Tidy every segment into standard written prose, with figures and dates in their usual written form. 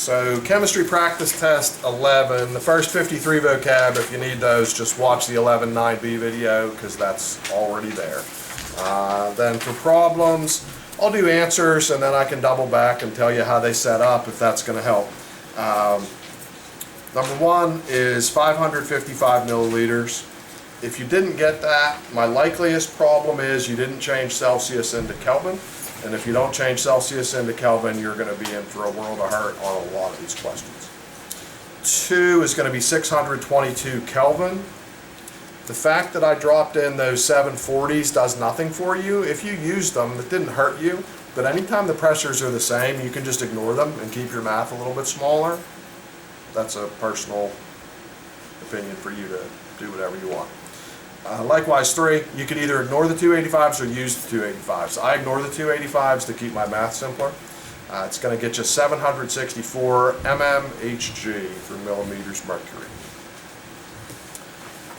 So chemistry practice test 11, the first 53 vocab, if you need those, just watch the 11.9b video because that's already there. Then for problems, I'll do answers and then I can double back and tell you how they set up if that's going to help. Number one is 555 milliliters. If you didn't get that, my likeliest problem is you didn't change Celsius into Kelvin. And if you don't change Celsius into Kelvin, you're going to be in for a world of hurt on a lot of these questions. 2 is going to be 622 Kelvin. The fact that I dropped in those 740s does nothing for you. If you used them, it didn't hurt you. But anytime the pressures are the same, you can just ignore them and keep your math a little bit smaller. That's a personal opinion for you to do whatever you want. Likewise, 3, you could either ignore the 285s or use the 285s. I ignore the 285s to keep my math simpler. It's going to get you 764 mmHg for millimeters mercury.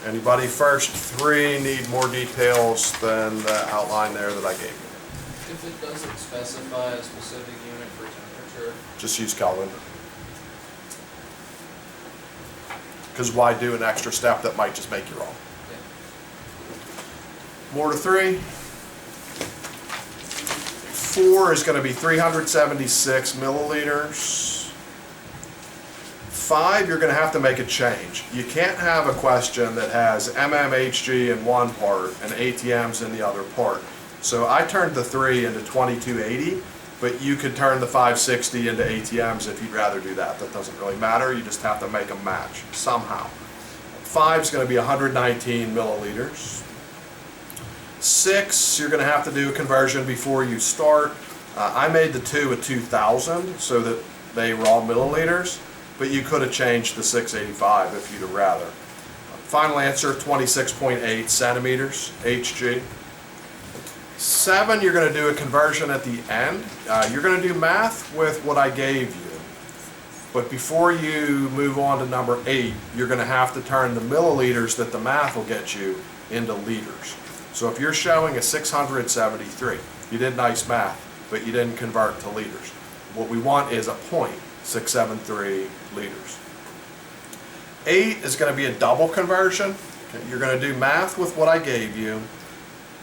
Anybody first 3 need more details than the outline there that I gave you? If it doesn't specify a specific unit for temperature, just use Kelvin. Because why do an extra step that might just make you wrong? More to 3. 4 is going to be 376 milliliters. 5, you're going to have to make a change. You can't have a question that has mmHg in one part and ATMs in the other part. So I turned the 3 into 2280, but you could turn the 560 into ATMs if you'd rather do that. That doesn't really matter. You just have to make them match somehow. 5 is going to be 119 milliliters. 6, you're going to have to do a conversion before you start. I made the 2 a 2000 so that they were all milliliters, but you could have changed the 685 if you'd have rather. Final answer, 26.8 centimeters Hg. 7, you're going to do a conversion at the end. You're going to do math with what I gave you. But before you move on to number 8, you're going to have to turn the milliliters that the math will get you into liters. So if you're showing a 673, you did nice math, but you didn't convert to liters. What we want is a 0.673 liters. 8 is going to be a double conversion. Okay, you're going to do math with what I gave you,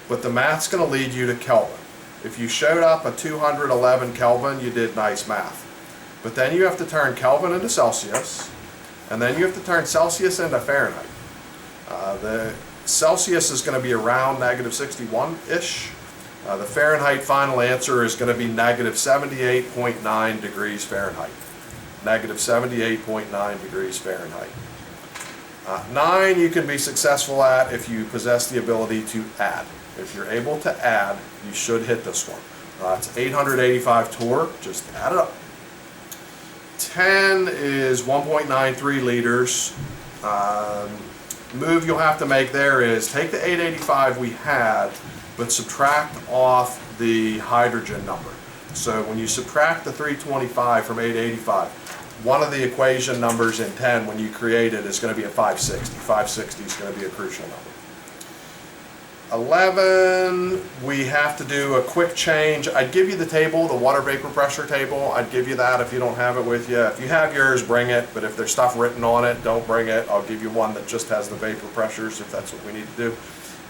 but the math's going to lead you to Kelvin. If you showed up a 211 Kelvin, you did nice math. But then you have to turn Kelvin into Celsius, and then you have to turn Celsius into Fahrenheit. The Celsius is going to be around negative 61-ish. The Fahrenheit final answer is going to be negative 78.9 degrees Fahrenheit. Negative 78.9 degrees Fahrenheit. 9 you can be successful at if you possess the ability to add. If you're able to add, you should hit this one. It's 885 torr, just add it up. 10 is 1.93 liters. Move you'll have to make there is take the 885 we had, but subtract off the hydrogen number. So when you subtract the 325 from 885, one of the equation numbers in 10 when you create it is going to be a 560. 560 is going to be a crucial number. 11, we have to do a quick change. I'd give you the table, the water vapor pressure table. I'd give you that if you don't have it with you. If you have yours, bring it, but if there's stuff written on it, don't bring it. I'll give you one that just has the vapor pressures if that's what we need to do.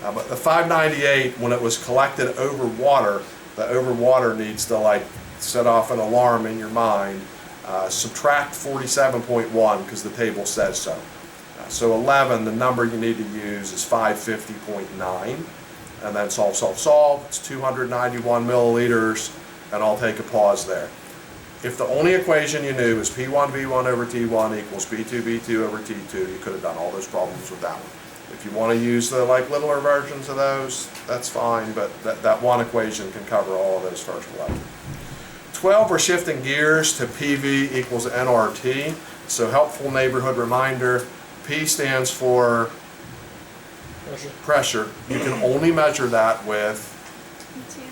But the 598, when it was collected over water, the over water needs to like set off an alarm in your mind. Subtract 47.1 because the table says so. So 11, the number you need to use is 550.9, and then solve, solve, solve. It's 291 milliliters, and I'll take a pause there. If the only equation you knew is P1V1 over T1 equals P2V2 over T2, you could have done all those problems with that one. If you want to use the littler versions of those, that's fine, but that one equation can cover all of those first 11. 12, we're shifting gears to PV equals nRT. So helpful neighborhood reminder. P stands for pressure. You can only measure that with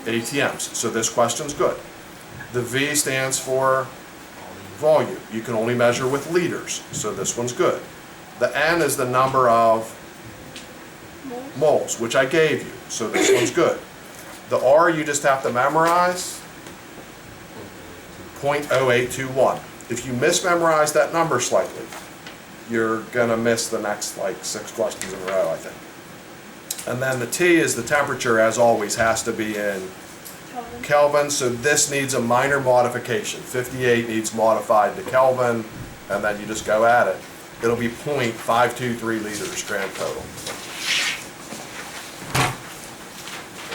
ATMs. So this question's good. The V stands for volume. You can only measure with liters. So this one's good. The N is the number of moles, which I gave you. So this one's good. The R you just have to memorize. 0.0821. If you mismemorize that number slightly, you're gonna miss the next like 6 questions in a row, I think. And then the T is the temperature, as always, has to be in Kelvin. Kelvin, so this needs a minor modification. 58 needs modified to Kelvin, and then you just go at it. It'll be 0.523 liters grand total.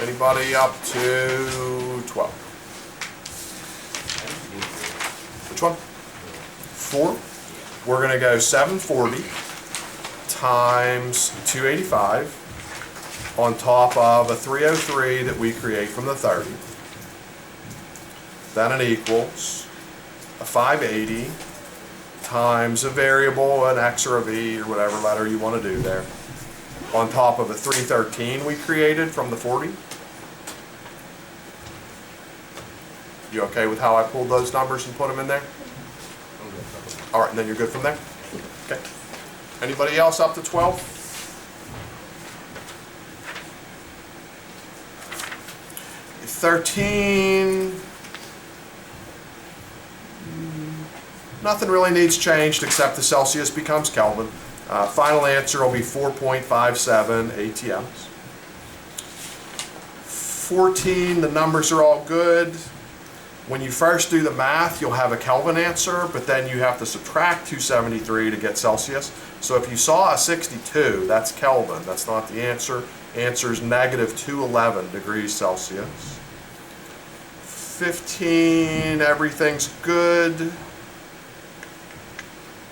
Anybody up to 12? Which one? 4? We're gonna go 740 times 285 on top of a 303 that we create from the 30. Then it equals a 580 times a variable, an X or a V or whatever letter you want to do there, on top of a 313 we created from the 40. You okay with how I pulled those numbers and put them in there? All right, and then you're good from there? Okay. Anybody else up to 12? 13. Nothing really needs changed except the Celsius becomes Kelvin. Final answer will be 4.57 ATMs. 14, the numbers are all good. When you first do the math, you'll have a Kelvin answer, but then you have to subtract 273 to get Celsius. So if you saw a 62, that's Kelvin. That's not the answer. Answer is negative 211 degrees Celsius. 15, everything's good.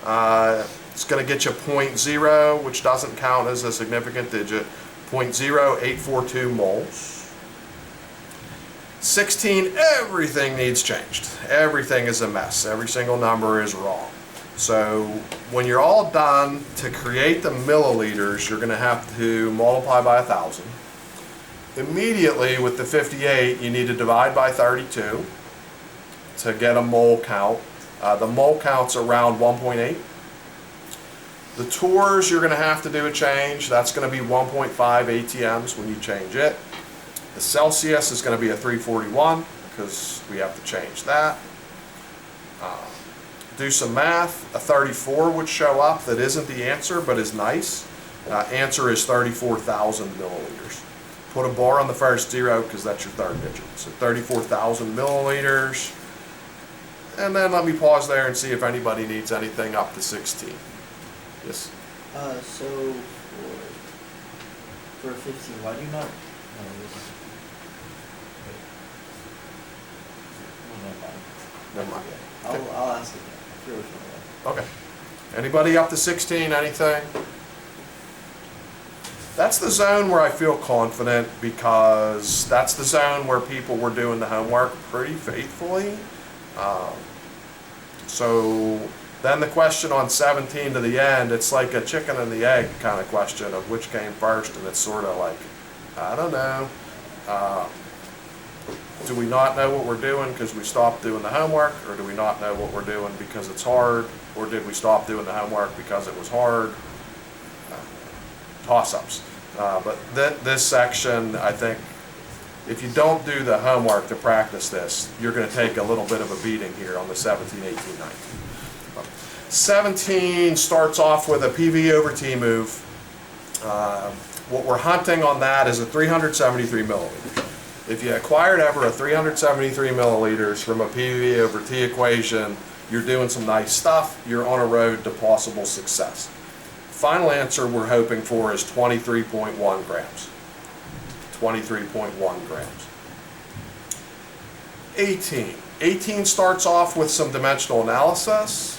It's going to get you 0.0, which doesn't count as a significant digit, 0.0842 moles. 16, everything needs changed. Everything is a mess. Every single number is wrong. So when you're all done, to create the milliliters, you're going to have to multiply by 1,000. Immediately with the 58, you need to divide by 32 to get a mole count. The mole count's around 1.8. The torrs, you're going to have to do a change. That's going to be 1.5 ATMs when you change it. The Celsius is going to be a 341 because we have to change that. Do some math. A 34 would show up. That isn't the answer, but is nice. Answer is 34,000 milliliters. Put a bar on the first 0 because that's your third digit. So 34,000 milliliters. And then let me pause there and see if anybody needs anything up to 16. Yes? So for 15, why do you not? No, this. Never mind. I'll ask again. I forget which one. Okay. Anybody up to 16, anything? That's the zone where I feel confident because that's the zone where people were doing the homework pretty faithfully. So then the question on 17 to the end, it's like a chicken and the egg kind of question of which came first, and it's sort of like, I don't know. Do we not know what we're doing because we stopped doing the homework, or do we not know what we're doing because it's hard, or did we stop doing the homework because it was hard? Toss-ups. But this section, I think, if you don't do the homework to practice this, you're going to take a little bit of a beating here on the 17, 18, 19. 17 starts off with a PV over T move. What we're hunting on that is a 373 milliliters. If you acquired ever a 373 milliliters from a PV over T equation, you're doing some nice stuff. You're on a road to possible success. Final answer we're hoping for is 23.1 grams. 23.1 grams. 18. 18 starts off with some dimensional analysis.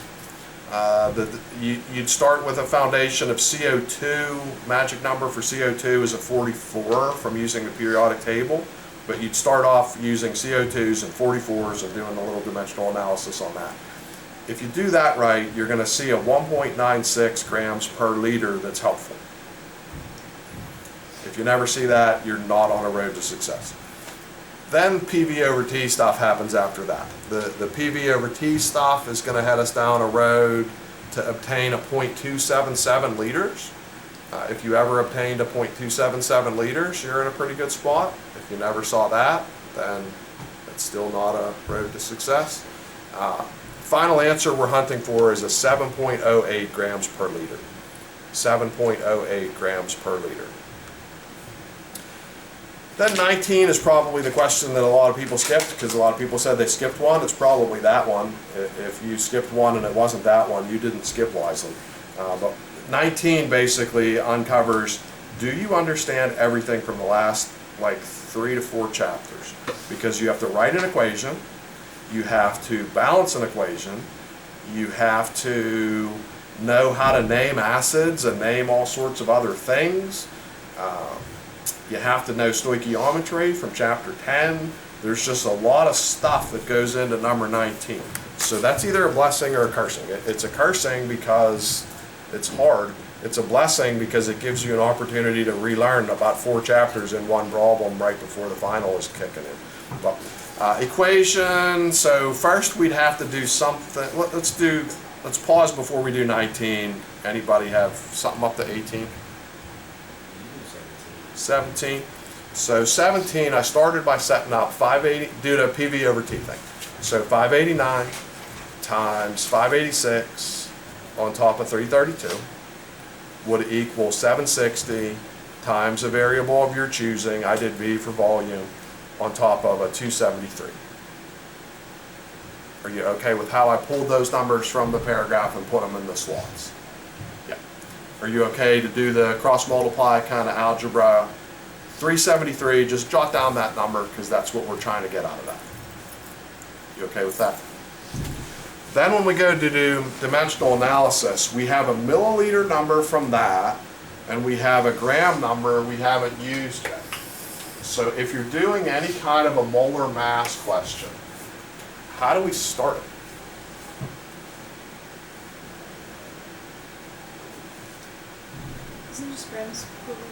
You'd start with a foundation of CO2. Magic number for CO2 is a 44 from using the periodic table, but you'd start off using CO2s and 44s and doing a little dimensional analysis on that. If you do that right, you're going to see a 1.96 grams per liter that's helpful. If you never see that, you're not on a road to success. Then PV over T stuff happens after that. The PV over T stuff is going to head us down a road to obtain a 0.277 liters. If you ever obtained a 0.277 liters, you're in a pretty good spot. If you never saw that, then it's still not a road to success. Final answer we're hunting for is a 7.08 grams per liter. 7.08 grams per liter. Then 19 is probably the question that a lot of people skipped, because a lot of people said they skipped one. It's probably that one. If you skipped one and it wasn't that one, you didn't skip wisely. But 19 basically uncovers, do you understand everything from the last like 3 to 4 chapters? Because you have to write an equation, you have to balance an equation, you have to know how to name acids and name all sorts of other things. You have to know stoichiometry from chapter 10. There's just a lot of stuff that goes into number 19. So that's either a blessing or a cursing. It's a cursing because it's hard. It's a blessing because it gives you an opportunity to relearn about 4 chapters in one problem right before the final is kicking in. But, equation, so first we'd have to do something. Let's pause before we do 19. Anybody have something up to 18? 17. So 17, I started by setting up 580, do the PV over T thing. So 589 times 586 on top of 332 would equal 760 times a variable of your choosing. I did V for volume on top of a 273. Are you okay with how I pulled those numbers from the paragraph and put them in the slots? Yeah. Are you okay to do the cross multiply kind of algebra? 373, just jot down that number because that's what we're trying to get out of that. You okay with that? Then when we go to do dimensional analysis, we have a milliliter number from that, and we have a gram number we haven't used yet. So if you're doing any kind of a molar mass question, how do we start it? Isn't it just grams per liter?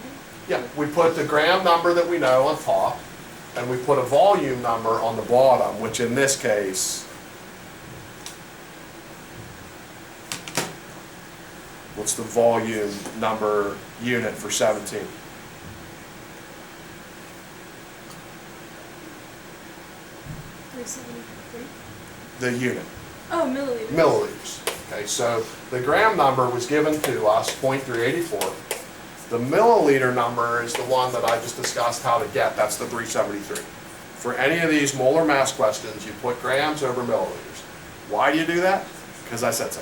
Yeah, we put the gram number that we know on top, and we put a volume number on the bottom, which in this case, what's the volume number unit for 17? The unit. Oh, milliliters. Milliliters. Okay, so the gram number was given to us, 0.384. The milliliter number is the one that I just discussed how to get. That's the 373. For any of these molar mass questions, you put grams over milliliters. Why do you do that? Because I said so.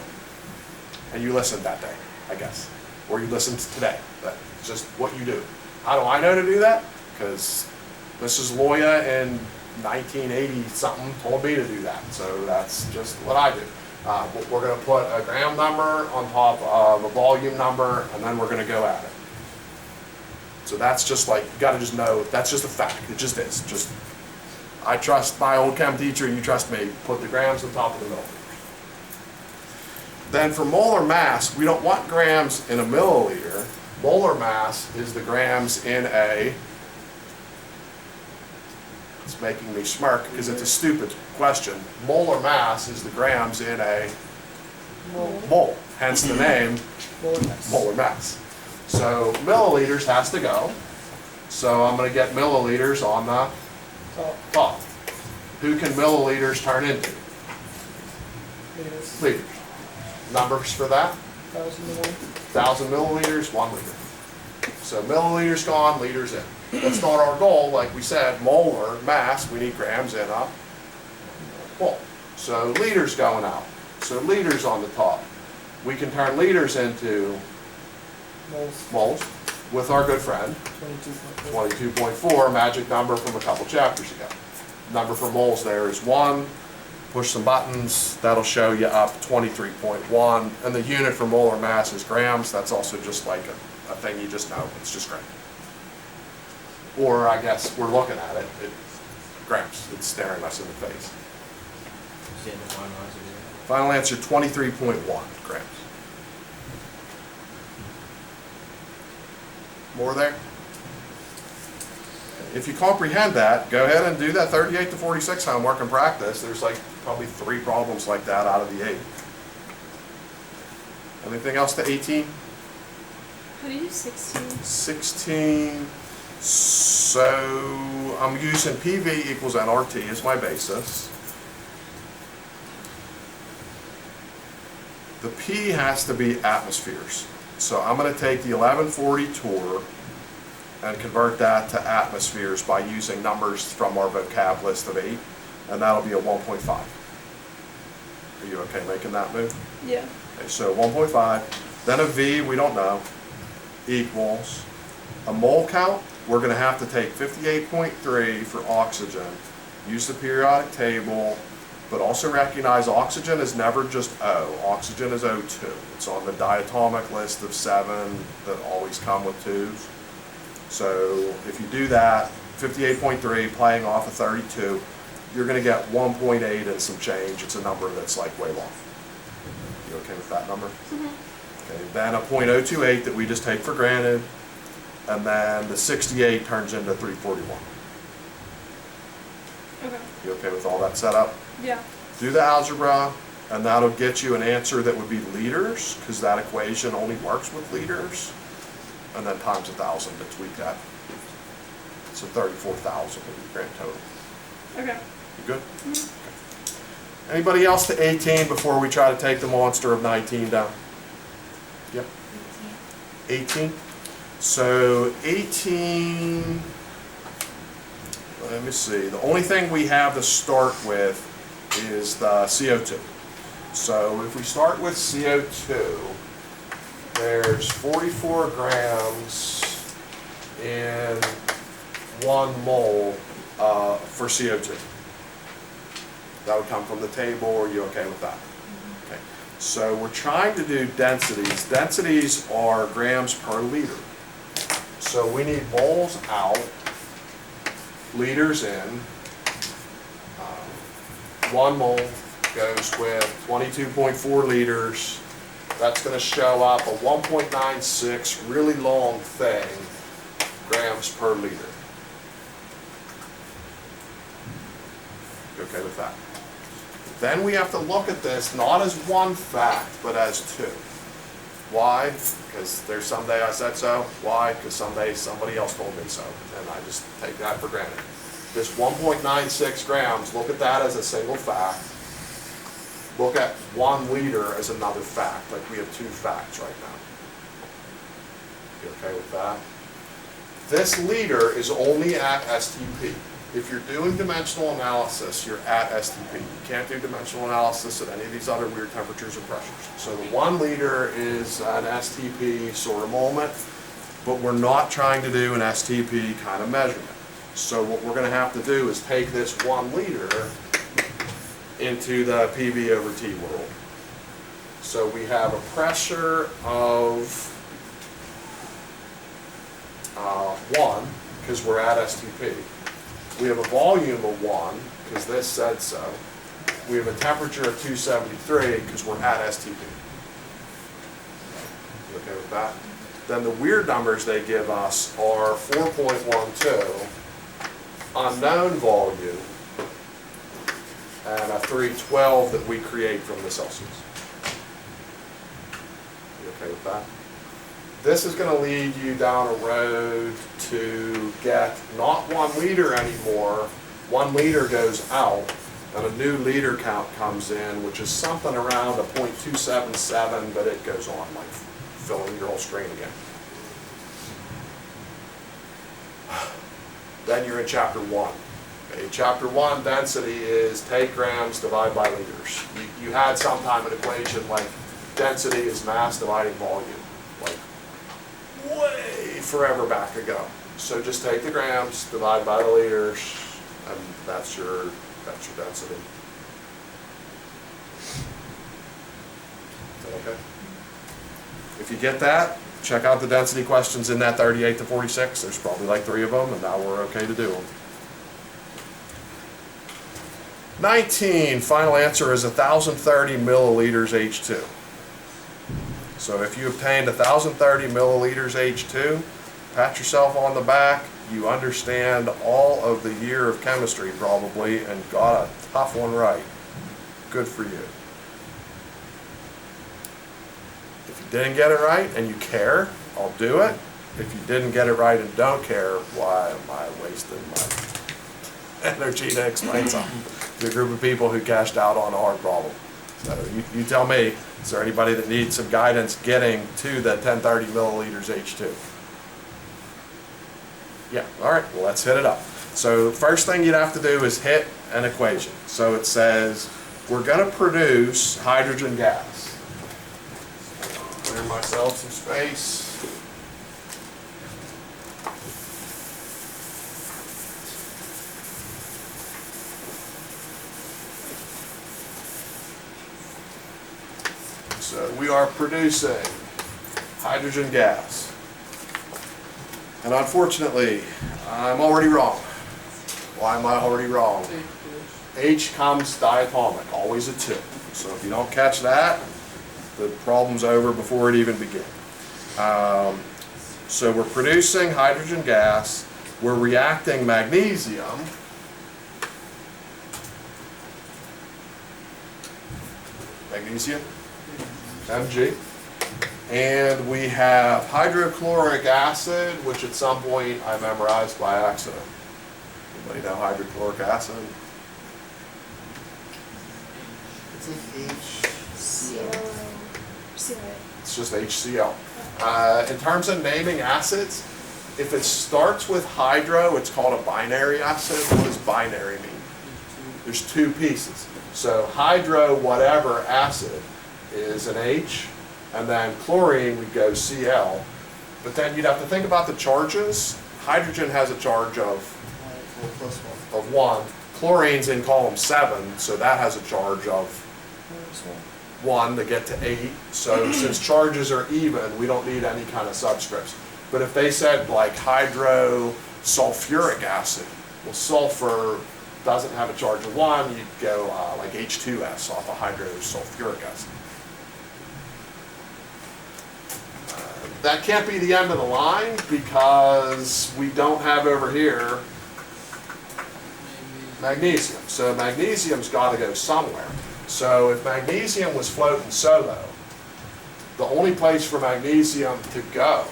And you listened that day, I guess. Or you listened today. That's just what you do. How do I know to do that? Because Mrs. Loya in 1980 something told me to do that. So that's just what I do. We're going to put a gram number on top of a volume number, and then we're going to go at it. So that's just like, you got to just know, that's just a fact. It just is. Just, I trust my old chem teacher, you trust me. Put the grams on top of the milliliters. Then for molar mass, we don't want grams in a milliliter. Molar mass is the grams in a, it's making me smirk because it's a stupid question. Molar mass is the grams in a mole, hence the name molar mass. So milliliters has to go. So I'm going to get milliliters on the top. Who can milliliters turn into? Liters. Numbers for that? 1,000 milliliters, 1 liter. So milliliters gone, liters in. That's not our goal. Like we said, molar mass, we need grams in a mole. So liters going out. So liters on the top. We can turn liters into moles with our good friend 22.4, magic number from a couple chapters ago. Number for moles there is 1. Push some buttons, that'll show you up 23.1, and the unit for molar mass is grams. That's also just like a thing you just know, it's just gram. Or I guess we're looking at it, it's grams, it's staring us in the face. Final answer, 23.1 grams. More there? If you comprehend that, go ahead and do that 38 to 46 homework and practice. There's like probably 3 problems like that out of the 8. Anything else to 18? How do you do 16? 16, so I'm using PV equals nRT as my basis. The P has to be atmospheres. So I'm going to take the 1140 torr and convert that to atmospheres by using numbers from our vocab list of 8, and that'll be a 1.5. Are you okay making that move? Yeah. Okay, so 1.5, then a V, we don't know, equals a mole count. We're going to have to take 58.3 for oxygen, use the periodic table, but also recognize oxygen is never just O. Oxygen is O2. It's on the diatomic list of 7 that always come with 2s. So if you do that, 58.3 playing off of 32, you're going to get 1.8 and some change. It's a number that's like way off. You okay with that number? Okay, then a .028 that we just take for granted, and then the 68 turns into 341. Okay. You okay with all that setup? Yeah. Do the algebra, and that'll get you an answer that would be liters, because that equation only works with liters, and then times 1,000 to tweak that. So 34,000 would be grand total. Okay. You good? Okay. Anybody else to 18 before we try to take the monster of 19 down? Yep. 18. So 18, let me see, the only thing we have to start with is the CO2. So if we start with CO2, there's 44 grams in 1 mole for CO2. That would come from the table. Are you okay with that? Okay. So we're trying to do densities. Densities are grams per liter. So we need moles out, liters in. 1 mole goes with 22.4 liters. That's going to show up a 1.96, really long thing, grams per liter. You okay with that? Then we have to look at this not as one fact, but as 2. Why? Because there's someday I said so. Why? Because someday somebody else told me so. And I just take that for granted. This 1.96 grams, look at that as a single fact. Look at 1 liter as another fact. Like we have 2 facts right now. You okay with that? This liter is only at STP. If you're doing dimensional analysis, you're at STP. You can't do dimensional analysis at any of these other weird temperatures or pressures. So the 1 liter is an STP sort of moment, but we're not trying to do an STP kind of measurement. So what we're going to have to do is take this 1 liter into the PV over T world. So we have a pressure of 1, because we're at STP. We have a volume of 1, because this said so. We have a temperature of 273, because we're at STP. You okay with that? Then the weird numbers they give us are 4.12, unknown volume, and a 312 that we create from the Celsius. You okay with that? This is going to lead you down a road to get not 1 liter anymore. 1 liter goes out, and a new liter count comes in, which is something around a .277, but it goes on like filling your whole screen again. Then you're in chapter 1. Okay, chapter 1 density is take grams, divide by liters. You had sometime an equation like density is mass dividing volume, like way forever back ago. So just take the grams, divide by the liters, and that's your density. Is that okay? If you get that, check out the density questions in that 38 to 46. There's probably like 3 of them, and now we're okay to do them. 19, final answer is 1,030 milliliters H2. So if you obtained 1,030 milliliters H2, pat yourself on the back. You understand all of the year of chemistry probably and got a tough one right. Good for you. If you didn't get it right and you care, I'll do it. If you didn't get it right and don't care, why am I wasting my energy to explain something to a group of people who cashed out on a hard problem? So you tell me, is there anybody that needs some guidance getting to the 1030 milliliters H2? Yeah, all right, well, let's hit it up. So first thing you'd have to do is hit an equation. So it says, we're gonna produce hydrogen gas. Clear myself some space. So we are producing hydrogen gas. And unfortunately, I'm already wrong. Why am I already wrong? H comes diatomic, always a 2. So if you don't catch that, the problem's over before it even begins. So we're producing hydrogen gas, we're reacting magnesium, Mg, and we have hydrochloric acid, which at some point I memorized by accident. Anybody know hydrochloric acid? It's like HCl. It's just HCl. In terms of naming acids, if it starts with hydro, it's called a binary acid. What does binary mean? There's 2 pieces. So hydro whatever acid is an H, and then chlorine would go Cl. But then you'd have to think about the charges. Hydrogen has a charge of Plus 1. 1. Chlorine's in column 7, so that has a charge of 1 to get to 8. So since charges are even, we don't need any kind of subscripts. But if they said like hydrosulfuric acid, well, sulfur doesn't have a charge of 1, you'd go like H2S off of hydrosulfuric acid. That can't be the end of the line because we don't have over here magnesium. So magnesium's got to go somewhere. So if magnesium was floating solo, the only place for magnesium to go,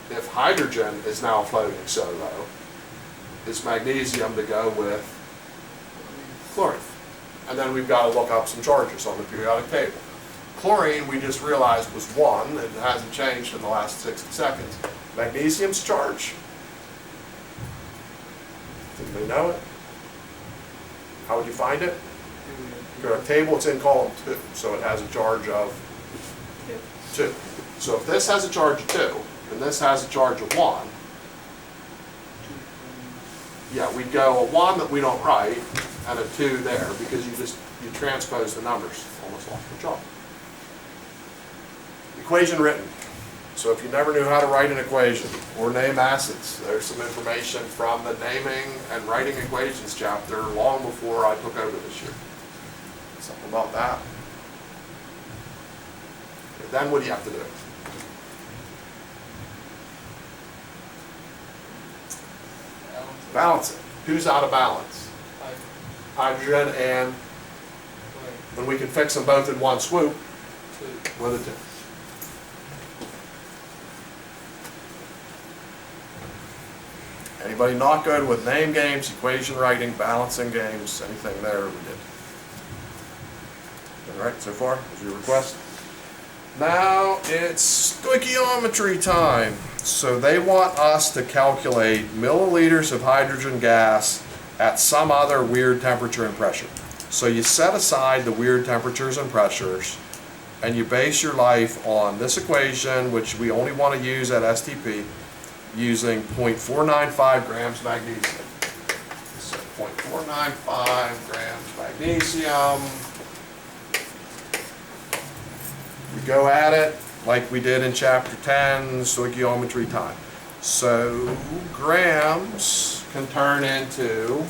if hydrogen is now floating solo, is magnesium to go with chlorine. And then we've got to look up some charges on the periodic table. Chlorine, we just realized, was 1. It hasn't changed in the last 60 seconds. Magnesium's charge? Anybody know it? How would you find it? Go to a table, it's in column 2, so it has a charge of 2. So if this has a charge of 2, and this has a charge of 1, yeah, we'd go a 1 that we don't write, and a 2 there, because you transpose the numbers almost off the chart. Equation written. So if you never knew how to write an equation or name acids, there's some information from the naming and writing equations chapter long before I took over this year. Something about that. Okay, then what do you have to do? Balance it. Who's out of balance? Hydrogen and, when we can fix them both in one swoop, with a 2. Anybody not good with name games, equation writing, balancing games, anything there we did? All right, so far, was your request? Now it's stoichiometry time. So they want us to calculate milliliters of hydrogen gas at some other weird temperature and pressure. So you set aside the weird temperatures and pressures, and you base your life on this equation, which we only want to use at STP, using 0.495 grams magnesium. So 0.495 grams magnesium. We go at it like we did in chapter 10, stoichiometry time. So grams can turn into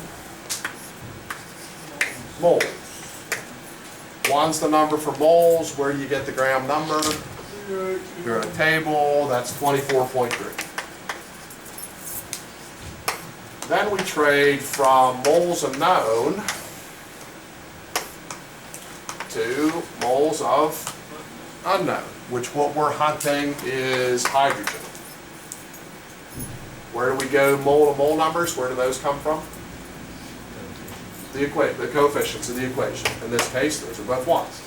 moles. 1's the number for moles. Where do you get the gram number? You're at a table, that's 24.3. Then we trade from moles unknown to moles of unknown, which what we're hunting is hydrogen. Where do we go mole to mole numbers? Where do those come from? The coefficients of the equation. In this case, those are both 1s.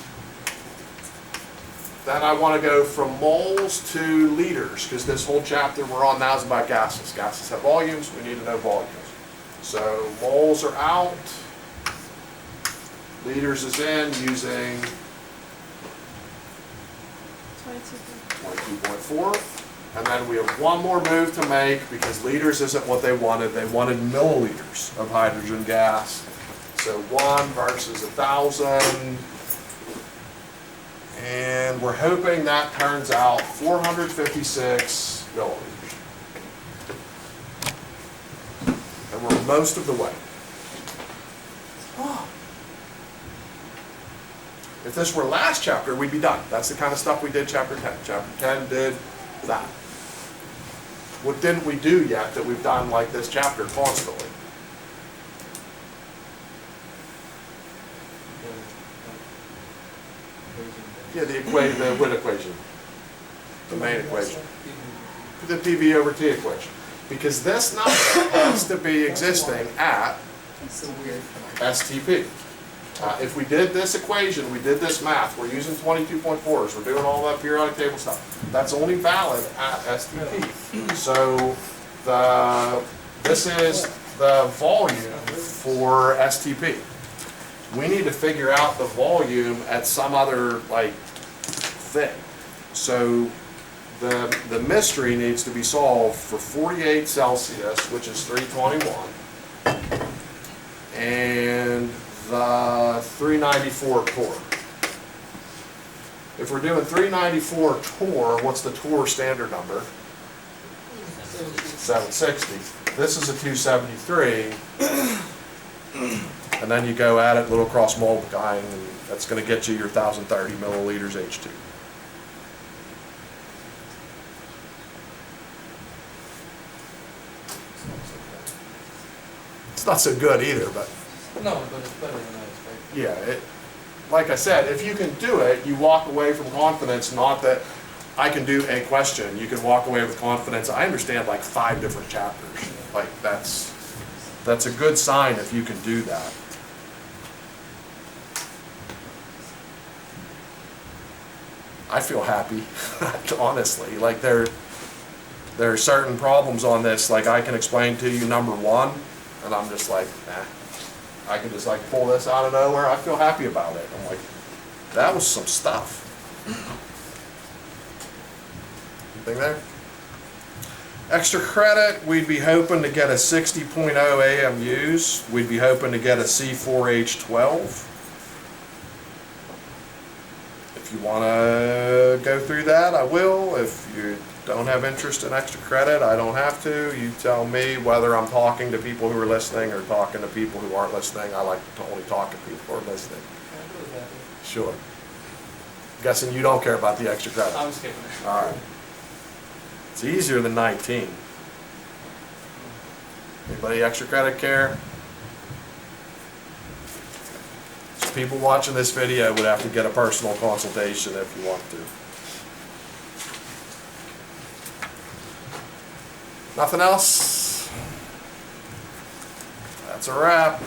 then I want to go from moles to liters, because this whole chapter we're on now is about gases. Gases have volumes, we need to know volumes. So moles are out, liters is in, using 22.4. And then we have one more move to make, because liters isn't what they wanted. They wanted milliliters of hydrogen gas. So 1 versus 1,000. And we're hoping that turns out 456 milliliters. And we're most of the way. If this were last chapter, we'd be done. That's the kind of stuff we did chapter 10. Chapter 10 did that. What didn't we do yet that we've done like this chapter constantly? Yeah, the what equation? The main equation. The PV over T equation. Because this number has to be existing at It's a weird. STP. If we did this equation, we did this math, we're using 22.4s, we're doing all that periodic table stuff. That's only valid at STP. So this is the volume for STP. We need to figure out the volume at some other thing. So the mystery needs to be solved for 48 Celsius, which is 321, and the 394 torr. If we're doing 394 torr, what's the torr standard number? 760. This is a 273. And then you go at it, little cross multiplying, and that's going to get you your 1,030 milliliters H2. It's not so good either, but No, but it's better than I expected. yeah, like I said, if you can do it, you walk away from confidence, not that I can do a question. You can walk away with confidence. I understand 5 different chapters. That's a good sign if you can do that. I feel happy, honestly. There are certain problems on this, I can explain to you number 1, and I'm just nah. I can just pull this out of nowhere. I feel happy about it. I'm that was some stuff. Anything there? Extra credit, we'd be hoping to get a 60.0 AMUs. We'd be hoping to get a C4H12. If you want to go through that, I will. If you don't have interest in extra credit, I don't have to. You tell me whether I'm talking to people who are listening or talking to people who aren't listening. I like to only talk to people who are listening. Sure. Guessing you don't care about the extra credit. I'm skipping it. All right. It's easier than 19. Anybody extra credit care? So people watching this video would have to get a personal consultation if you want to. Nothing else? That's a wrap.